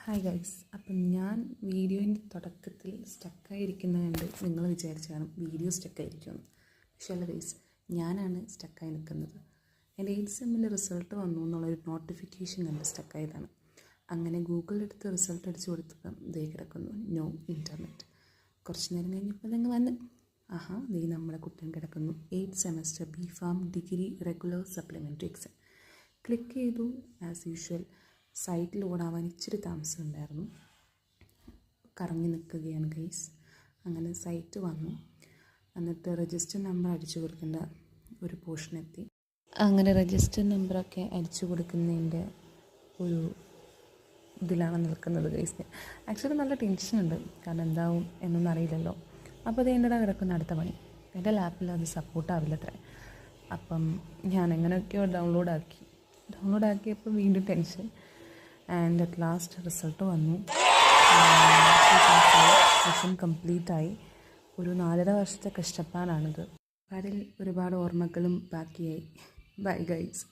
Hi guys, അപ്പം ഞാൻ വീഡിയോൻ്റെ തുടക്കത്തിൽ സ്റ്റക്കായിരിക്കുന്നത് കണ്ട് നിങ്ങൾ വിചാരിച്ചു കാണും വീഡിയോ സ്റ്റക്കായിരിക്കുമെന്ന്. പക്ഷേ അല്ല ഗൈസ്, ഞാനാണ് സ്റ്റക്കായി നിൽക്കുന്നത്. എൻ്റെ 8th സെമ്മിൻ്റെ റിസൾട്ട് വന്നു എന്നുള്ളൊരു നോട്ടിഫിക്കേഷൻ കണ്ട് സ്റ്റക്കായതാണ്. അങ്ങനെ ഗൂഗിളിലെടുത്ത് റിസൾട്ട് അടിച്ചു കൊടുത്തപ്പം ദേ കിടക്കുന്നു നോ ഇൻ്റർനെറ്റ്. കുറച്ച് നേരം കഴിഞ്ഞപ്പോൾ നിങ്ങൾ വന്ന് ദേ നമ്മുടെ കുട്ടൻ കിടക്കുന്നു 8th semester B.Pharm degree regular supplementary exam. Click ചെയ്തു. ആസ് യൂഷ്വൽ സൈറ്റിൽ ഓടാൻ ഇച്ചിരി താമസം ഉണ്ടായിരുന്നു, കറങ്ങി നിൽക്കുകയാണ് ഗൈസ്. അങ്ങനെ സൈറ്റ് വന്നു, എന്നിട്ട് രജിസ്റ്റർ നമ്പർ അടിച്ചു കൊടുക്കേണ്ട ഒരു പോർഷൻ എത്തി. അങ്ങനെ രജിസ്റ്റർ നമ്പറൊക്കെ അടിച്ചു കൊടുക്കുന്നതിൻ്റെ ഒരു ഇതിലാണ് നിൽക്കുന്നത് ഗൈസ്. ആക്ച്വലി നല്ല ടെൻഷനുണ്ട്, കാരണം എന്താവും എന്നൊന്നും അറിയില്ലല്ലോ. അപ്പോൾ അത് എൻ്റെ കിടക്കുന്ന അടുത്ത പണി. എൻ്റെ ലാപ്പിൽ അത് സപ്പോർട്ടാവില്ലത്രേ. അപ്പം ഞാൻ എങ്ങനെയൊക്കെയോ ഡൗൺലോഡ് ആക്കിയപ്പോൾ വീണ്ടും tension. And at last result വന്നു. സെഷൻ കംപ്ലീറ്റായി. ഒരു 4.5 വർഷത്തെ കഷ്ടപ്പാടാണിത്. അതിൽ ഒരുപാട് ഓർമ്മകളും ബാക്കിയായി. Bye guys.